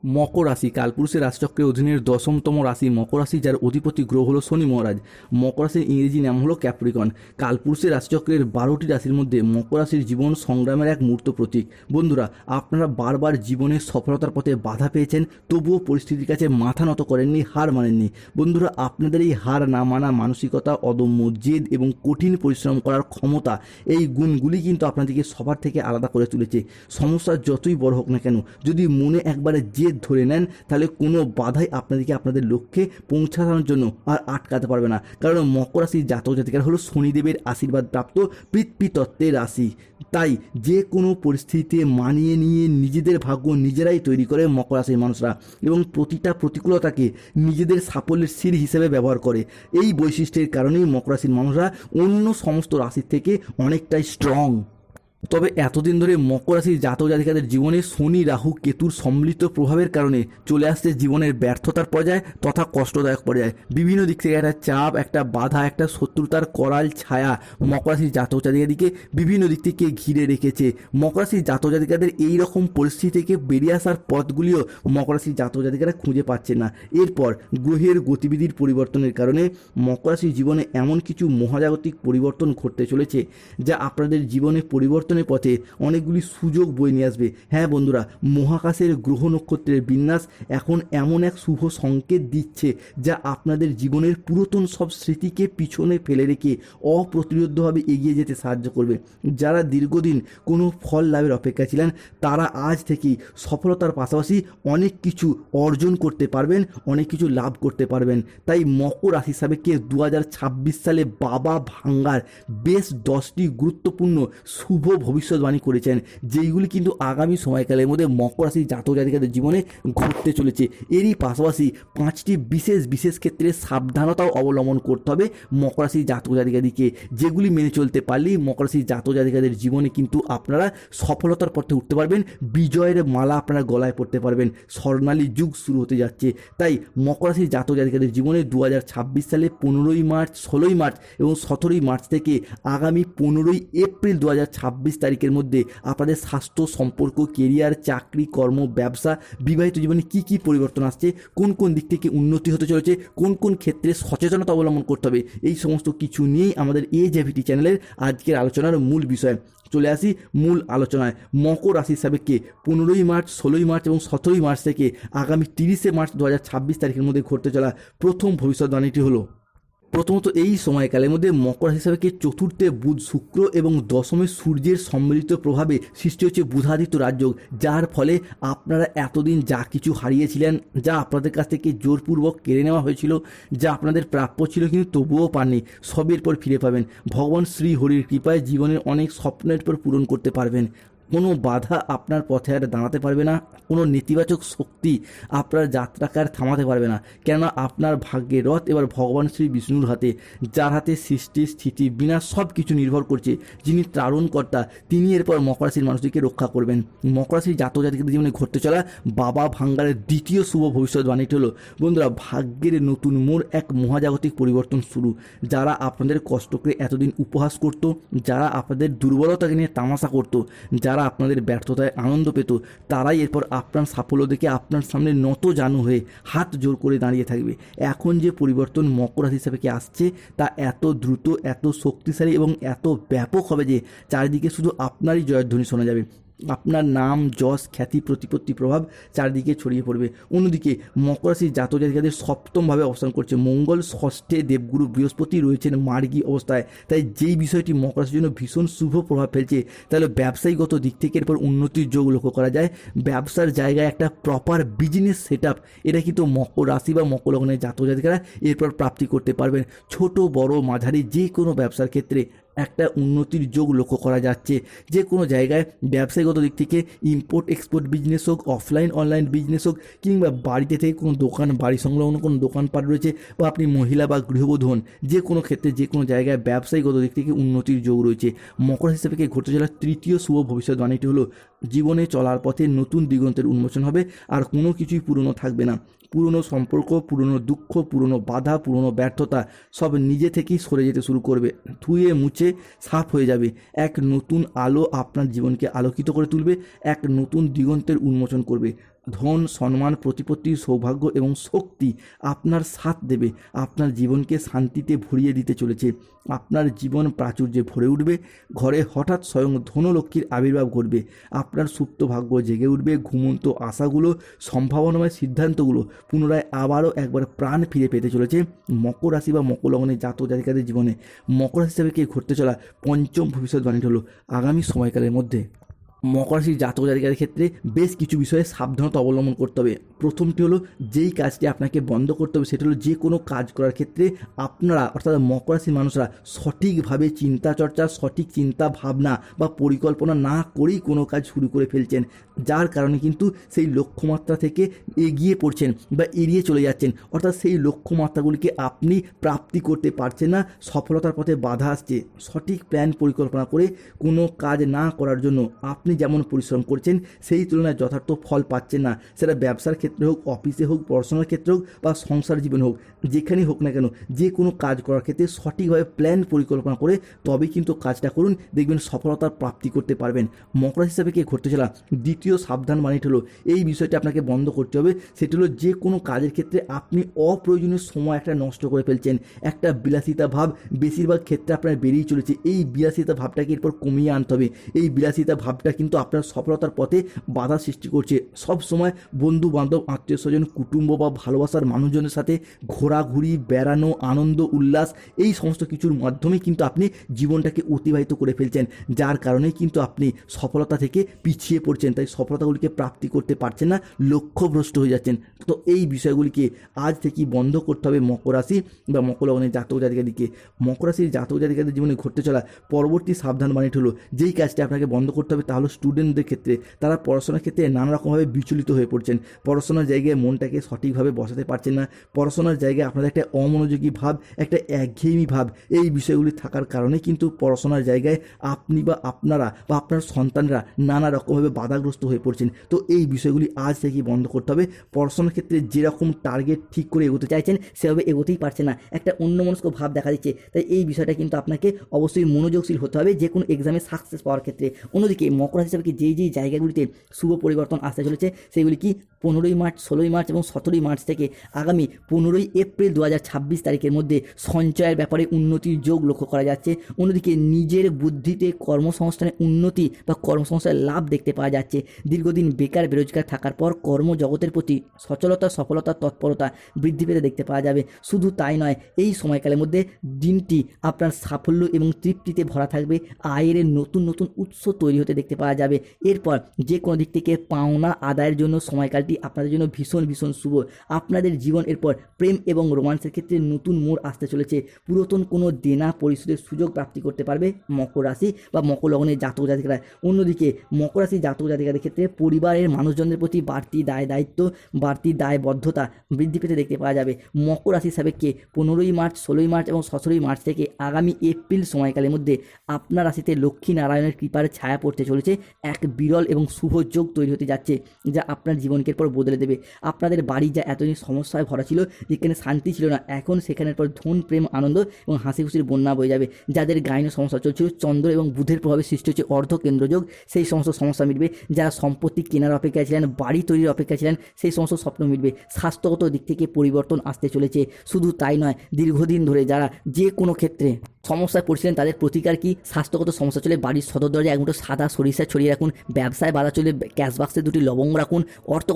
মকর রাশি কালপুরুষের রাশিচক্রের অধীনের 10তম রাশি মকর রাশি, যার অধিপতি গ্রহ হলো শনি মহারাজ। মকর রাশির ইংরেজি নাম হলো ক্যাপ্রিকন। কালপুরুষের রাশিচক্রের 12টি রাশির মধ্যে মকর রাশির জীবন সংগ্রামের এক মূর্ত প্রতীক। বন্ধুরা, আপনারা বারবার জীবনের সফলতার পথে বাধা পেয়েছেন, তবুও পরিস্থিতির কাছে মাথা নত করেননি, হার মানেননি। বন্ধুরা, আপনাদের এই হার না মানা মানসিকতা, অদম্য জেদ এবং কঠিন পরিশ্রম করার ক্ষমতা, এই গুণগুলি কিন্তু আপনাদেরকে সবার থেকে আলাদা করে তুলেছে। সমস্যা যতই বড় হোক না কেন, যদি মনে একবারে জেদ ধরে নেন, তাহলে কোনো বাধাই আপনাদেরকে আপনাদের লক্ষ্যে পৌঁছানোর জন্য আর আটকাতে পারবে না। কারণ মকর রাশির জাতক জাতিকারা হলো শনিদেবের আশীর্বাদ প্রাপ্ত পৃথ্বী তত্ত্বের রাশি। তাই যে কোনো পরিস্থিতিতে মানিয়ে নিয়ে নিজেদের ভাগ্য নিজেরাই তৈরি করে মকর রাশির মানুষরা, এবং প্রতিটা প্রতিকূলতাকে নিজেদের সাফল্যের সিঁড়ি হিসেবে ব্যবহার করে। এই বৈশিষ্ট্যের কারণেই মকর রাশির মানুষরা অন্য সমস্ত রাশির থেকে অনেকটাই স্ট্রং। তবে এতদিন ধরে মকর রাশির জাতক জাতিকাদের জীবনে শনি রাহু কেতুর সম্মিলিত প্রভাবের কারণে চলে আসছে জীবনের ব্যর্থতার পর্যায় তথা কষ্টদায়ক পর্যায়। বিভিন্ন দিক থেকে একটা চাপ, একটা বাধা, একটা শত্রুতার করাল ছায়া মকর রাশির জাতক জাতিকাদিকে বিভিন্ন দিক থেকে ঘিরে রেখেছে। মকর রাশির জাতক জাতিকাদের এই রকম পরিস্থিতি থেকে বেরিয়ে আসার পথগুলিও মকর রাশির জাতক জাতিকারা খুঁজে পাচ্ছে না। এরপর গ্রহের গতিবিধির পরিবর্তনের কারণে মকর রাশির জীবনে এমন কিছু মহাজাগতিক পরিবর্তন ঘটতে চলেছে, যা আপনাদের জীবনে পরিবর্তনের পথে অনেকগুলি সুযোগ বয়ে নিয়ে আসবে। হ্যাঁ বন্ধুরা, মহাকাশের গ্রহ নক্ষত্রের বিন্যাস এখন এমন এক শুভ সংকেত দিচ্ছে, যা আপনাদের জীবনের পুরাতন সব স্মৃতিকে পিছনে ফেলে রেখে অপ্রতিরোধ্যভাবে এগিয়ে যেতে সাহায্য করবে। যারা দীর্ঘদিন কোনো ফল লাভের অপেক্ষা ছিলেন, তারা আজ থেকেই সফলতার পাশাপাশি অনেক কিছু অর্জন করতে পারবেন, অনেক কিছু লাভ করতে পারবেন। তাই মকর রাশি সাবেককে 2026 সালে বাবা ভাঙ্গার বেশ 10টি গুরুত্বপূর্ণ শুভ ভবিষ্যৎবাণী করেছেন, যেইগুলি কিন্তু আগামী সময়কালের মধ্যে মকর রাশির জাতক জাতিকাদের জীবনে ঘটতে চলেছে। এরই পাশাপাশি 5টি বিশেষ ক্ষেত্রে সাবধানতাও অবলম্বন করতে হবে মকর রাশির জাতক জাতিকাদিকে, যেগুলি মেনে চলতে পারলেই মকর রাশির জাতক জাতিকাদের জীবনে কিন্তু আপনারা সফলতার পথে উঠতে পারবেন, বিজয়ের মালা আপনারা গলায় পড়তে পারবেন। স্বর্ণালী যুগ শুরু হতে যাচ্ছে। তাই মকর রাশির জাতক জাতিকাদের জীবনে 2026 সালে 15ই মার্চ, 16ই মার্চ এবং 17ই মার্চ থেকে আগামী 15ই এপ্রিল 2026 তারিখের মধ্যে আপনাদের স্বাস্থ্য, সম্পর্ক, কেরিয়ার, চাকরি, কর্ম, ব্যবসা, বিবাহিত জীবনে কী কী পরিবর্তন আসছে, কোন কোন দিক থেকে উন্নতি হতে চলেছে, কোন কোন ক্ষেত্রে সচেতনতা অবলম্বন করতে হবে, এই সমস্ত কিছু নিয়েই আমাদের AJVT চ্যানেলের আজকের আলোচনার মূল বিষয়। চলে আসি মূল আলোচনায়। মকর রাশির সাপেক্ষে 15ই মার্চ, 16ই মার্চ এবং 17ই মার্চ থেকে আগামী 30শে মার্চ 2026 তারিখের মধ্যে ঘটতে চলা প্রথম ভবিষ্যৎবাণীটি হলো, প্রথমত এই সময়কালের মধ্যে মকর রাশি হিসাবে চতুর্থে বুধ, শুক্র এবং দশমে সূর্যের সম্মিলিত প্রভাবে সৃষ্টি হচ্ছে বুধাদিত্য রাজযোগ, যার ফলে আপনারা এতদিন যা কিছু হারিয়েছিলেন, যা আপনাদের কাছ থেকে জোরপূর্বক কেড়ে নেওয়া হয়েছিল, যা আপনাদের প্রাপ্য ছিল কিন্তু তবুও পাননি, সবের পর ফিরে পাবেন। ভগবান শ্রী হরির কৃপায় জীবনের অনেক স্বপ্নের পর পূরণ করতে পারবেন। কোনো বাধা আপনার পথে আর দাঁড়াতে পারবে না, কোনো নেতিবাচক শক্তি আপনার যাত্রাকে আর থামাতে পারবে না। কেননা আপনার ভাগ্যের রথ এবার ভগবান শ্রী বিষ্ণুর হাতে, যার হাতে সৃষ্টি, স্থিতি, বিনাশ সব কিছু নির্ভর করছে। যিনি ত্রারণকর্তা, তিনি এরপর মকর রাশির মানুষদেরকে রক্ষা করবেন। মকর রাশির জাতক জাতিকাদের জীবনে ঘটতে চলা বাবা ভাঙ্গারের দ্বিতীয় শুভ ভবিষ্যৎবাণীটি হলো, বন্ধুরা, ভাগ্যের নতুন মোড়, এক মহাজাগতিক পরিবর্তন শুরু। যারা আপনাদের কষ্টকে এতদিন উপহাস করত, যারা আপনাদের দুর্বলতাকে নিয়ে তামাশা করত, যারা আপনাদের ব্যর্থতায় আনন্দ পেত, তারাই এরপর আপনার সাফল্য দেখে আপনার সামনে নত জানু হয়ে হাত জোর করে দাঁড়িয়ে থাকবে। এখন যে পরিবর্তন মকর রাশি হিসাবে আসছে, তা এত দ্রুত, এত শক্তিশালী এবং এত ব্যাপক হবে যে চারিদিকে শুধু আপনারই জয়ধ্বনি শোনা যাবে। আপনার নাম, যশ, খ্যাতি, প্রতিপত্তি, প্রভাব চারদিকে ছড়িয়ে পড়বে। অন্যদিকে মকর রাশির জাতক জাতিকাদের সপ্তমভাবে অবস্থান করছে মঙ্গল, ষষ্ঠে দেবগুরু বৃহস্পতি রয়েছেন মার্গী অবস্থায়। তাই যেই বিষয়টি মকর রাশির জন্য ভীষণ শুভ প্রভাব ফেলছে, তাহলে ব্যবসায়িকগত দিক থেকে এরপর উন্নতির যোগ লক্ষ্য করা যায়। ব্যবসার জায়গায় একটা প্রপার বিজনেস সেট আপ, এটা কিন্তু মকর রাশি বা মকর লগ্নের জাতক জাতিকারা এরপর প্রাপ্তি করতে পারবেন। ছোট বড় মাঝারি যে কোনো ব্যবসার ক্ষেত্রে একটা উন্নতির যোগ লক্ষ্য করা যাচ্ছে। যে কোনো জায়গায় ব্যবসায়িকগত দিক থেকে ইম্পোর্ট এক্সপোর্ট বিজনেস হোক, অফলাইন অনলাইন বিজনেস হোক, কিংবা বাড়িতে থেকে কোনো দোকান, বাড়ি সংলগ্ন কোনো দোকানপাট রয়েছে, বা আপনি মহিলা বা গৃহবধূ হন, যে কোনো ক্ষেত্রে যে কোনো জায়গায় ব্যবসায়িকগত দিক থেকে উন্নতির যোগ রয়েছে। মকর রাশি হিসেবে ঘটতে চলা তৃতীয় শুভ ভবিষ্যৎবাণীটি হলো, জীবনে চলার পথে নতুন দিগন্তের উন্মোচন হবে, আর কোনো কিছুই পুরনো থাকবে না। পুরনো সম্পর্ক, পুরনো দুঃখ, পুরনো বাধা, পুরনো ব্যর্থতা সব নিজে থেকেই সরে যেতে শুরু করবে, ধুয়ে মুছে সাফ হয়ে যাবে। এক নতুন আলো আপনার জীবনকে আলোকিত করে তুলবে, এক নতুন দিগন্তের উন্মোচন করবে। ধন, সম্মান, প্রতিপত্তি, সৌভাগ্য এবং শক্তি আপনার সাথ দেবে। আপনার জীবনকে শান্তিতে ভরিয়ে দিতে চলেছে। আপনার জীবন প্রাচুর্যে ভরে উঠবে। ঘরে হঠাৎ স্বয়ং ধনলক্ষ্মীর আবির্ভাব ঘটবে। আপনার সুপ্ত ভাগ্য জেগে উঠবে। ঘুমন্ত আশাগুলো, সম্ভাবনাময় সিদ্ধান্তগুলো পুনরায় আবারও একবার প্রাণ ফিরে পেতে চলেছে মকর রাশি বা মকর লগ্নের জাতক জাতিকাদের জীবনে। মকর রাশি হিসাবে কে ঘটতে চলা পঞ্চম ভবিষ্যৎবাণীটি হলো আগামী সময়কালের মধ্যে মকর রাশির জাতক জাতিকাদের ক্ষেত্রে বেশ কিছু বিষয়ে সাবধানতা অবলম্বন করতে হবে। প্রথমটি হলো, যেই কাজটি আপনাকে বন্ধ করতে হবে সেটা হলো যে কোনো কাজ করার ক্ষেত্রে আপনারা অর্থাৎ মকর রাশির মানুষরা সঠিকভাবে চিন্তা চর্চা, সঠিক চিন্তা ভাবনা বা পরিকল্পনা না করেই কোনো কাজ শুরু করে ফেলছেন, যার কারণে কিন্তু সেই লক্ষ্যমাত্রা থেকে এগিয়ে পড়ছেন বা এড়িয়ে চলে যাচ্ছেন। অর্থাৎ সেই লক্ষ্যমাত্রাগুলিকে আপনি প্রাপ্তি করতে পারছেন না, সফলতার পথে বাধা আসছে। সঠিক প্ল্যান পরিকল্পনা করে কোনো কাজ না করার জন্য আপনি যেমন পরিশ্রম করছেন সেই তুলনায় যথার্থ ফল পাচ্ছেন না। সেটা ব্যবসার ক্ষেত্রে হোক, অফিসে হোক, পড়াশোনার ক্ষেত্রে হোক বা সংসার জীবনে হোক, যেখানেই হোক না কেন, যে কোনো কাজ করার ক্ষেত্রে সঠিকভাবে প্ল্যান পরিকল্পনা করে তবেই কিন্তু কাজটা করুন, দেখবেন সফলতার প্রাপ্তি করতে পারবেন। মকর রাশি হিসাবে কে ঘটতে চলা দ্বিতীয় সাবধান বাণীটি হলো, এই বিষয়টি আপনাকে বন্ধ করতে হবে। সেটি হলো যে কোনো কাজের ক্ষেত্রে আপনি অপ্রয়োজনীয় সময় একটা নষ্ট করে ফেলছেন। একটা বিলাসিতা ভাব বেশিরভাগ ক্ষেত্রে আপনার বেরিয়ে চলেছে। এই বিলাসিতা ভাবটাকে এরপর কমিয়ে আনতে হবে। এই বিলাসিতা ভাবটা কিন্তু আপনার সফলতার পথে বাধা সৃষ্টি করছে। সব সময় বন্ধু বান্ধব, আত্মীয় স্বজন, কুটুম্ব বা ভালোবাসার মানুষজনের সাথে ঘোরাঘুরি, বেড়ানো, আনন্দ উল্লাস, এই সমস্ত কিছুর মাধ্যমে কিন্তু আপনি জীবনটাকে অতিবাহিত করে ফেলছেন, যার কারণে কিন্তু আপনি সফলতা থেকে পিছিয়ে পড়ছেন। তাই সফলতাগুলিকে প্রাপ্তি করতে পারছেন না, লক্ষ্যভ্রষ্ট হয়ে যাচ্ছেন। তো এই বিষয়গুলিকে আজ থেকেই বন্ধ করতে হবে মকর রাশি বা মকর লগ্নের জাতক জাতিকাদেরকে। মকর রাশির জাতক জাতিকাদের জীবনে ঘটতে চলা পরবর্তী সাবধান বাণীটি হলো, যেই কাজটি আপনাকে বন্ধ করতে হবে তা হলো স্টুডেন্টদের ক্ষেত্রে। তারা পড়াশোনার ক্ষেত্রে নানা রকমভাবে বিচলিত হয়ে পড়ছেন। পড়াশোনার জায়গায় মনটাকে সঠিকভাবে বসাতে পারছেন না। পড়াশোনার জায়গায় আপনাদের একটা অমনোযোগী ভাব, একটা একঘেয়েমি ভাব, এই বিষয়গুলি থাকার কারণে কিন্তু পড়াশোনার জায়গায় আপনি বা আপনারা বা আপনার সন্তানরা নানা রকমভাবে বাধাগ্রস্ত হয়ে পড়ছেন। তো এই বিষয়গুলি আজ থেকেই বন্ধ করতে হবে। পড়াশোনার ক্ষেত্রে যেরকম টার্গেট ঠিক করে এগোতে চাইছেন সেভাবে এগোতেই পারছে না, একটা অন্যমনস্ক ভাব দেখা দিচ্ছে। তাই এই বিষয়টা কিন্তু আপনাকে অবশ্যই মনোযোগশীল হতে হবে যে কোনো এক্সামে সাকসেস পাওয়ার ক্ষেত্রে। অন্যদিকে মকর রাশি হিসাবে যেই জায়গাগুলিতে শুভ পরিবর্তন আসতে চলেছে সেগুলি কি 15ই মার্চ, 16ই মার্চ এবং 17ই মার্চ থেকে আগামী 15ই এপ্রিল 2026 তারিখের মধ্যে সঞ্চয়ের ব্যাপারে উন্নতির যোগ লক্ষ্য করা যাচ্ছে। অন্যদিকে নিজের বুদ্ধিতে কর্মসংস্থানে উন্নতি বা কর্মসংস্থানের লাভ দেখতে পাওয়া যাচ্ছে। দীর্ঘদিন বেকার বেরোজগার থাকার পর কর্মজগতের প্রতি সচলতা, সফলতা, তৎপরতা বৃদ্ধি পেতে দেখতে পাওয়া যাবে। শুধু তাই নয়, এই সময়কালের মধ্যে দিনটি আপনার সাফল্য এবং তৃপ্তিতে ভরা থাকবে। আয়ের নতুন নতুন উৎস তৈরি হতে দেখতে পাওয়া যাবে। এরপর যে কোনো দিক থেকে পাওনা আদায়ের জন্য সময়কালটি আপনাদের জন্য ভীষণ ভীষণ শুভ। আপনাদের জীবন এরপর প্রেম এবং রোমান্সের ক্ষেত্রে নতুন মোড় আসতে চলেছে। পুরাতন কোনো দেনা পরিশোধের সুযোগ প্রাপ্তি করতে পারবে মকর রাশি বা মকর লগ্নের জাতক জাতিকারা। অন্যদিকে মকর রাশি জাতক জাতিকাদের ক্ষেত্রে পরিবারের মানুষজনদের প্রতি বাড়তি দায় দায়িত্ব, বাড়তি দায়বদ্ধতা বৃদ্ধি পেতে দেখতে পাওয়া যাবে। মকর রাশি সাপেক্ষে 15ই মার্চ, 16ই মার্চ এবং 17ই মার্চ থেকে আগামী এপ্রিল সময়কালের মধ্যে আপনার রাশিতে লক্ষ্মী নারায়ণের কৃপার ছায়া পড়তে চলেছে। এক বিরল এবং শুভ যোগ তৈরি হতে যাচ্ছে, যা আপনার জীবনকে এরপর বদলে দেবে। আপনাদের বাড়ি যা এতদিন সমস্যায় ভরা ছিল, যেখানে শান্তি ছিল না, এখন সেখানের পর ধন, প্রেম, আনন্দ এবং হাসি খুশির বন্যা বয়ে যাবে। যাদের গাইনো সমস্যা চলছিল, চন্দ্র এবং বুধের প্রভাবে সৃষ্টি হচ্ছে অর্ধকেন্দ্র যোগ, সেই সমস্ত সমস্যা মিটবে। যারা সম্পত্তি কেনার অপেক্ষায় ছিলেন, বাড়ি তৈরির অপেক্ষায় ছিলেন, সেই সমস্ত স্বপ্ন মিটবে। স্বাস্থ্যগত দিক থেকে পরিবর্তন আসতে চলেছে। শুধু তাই নয়, দীর্ঘদিন ধরে যারা যে কোনো ক্ষেত্রে সমস্যায় পড়ছিলেন তাদের প্রতিকার কি? স্বাস্থ্যগত সমস্যা চলে বাড়ির সদর দরজায় এক মুঠো সাদা সরিষা ছড়িয়ে রাখুন। ব্যবসায় বাধা চলে ক্যাশ বাক্সে 2টি লবঙ্গ রাখুন। অর্থ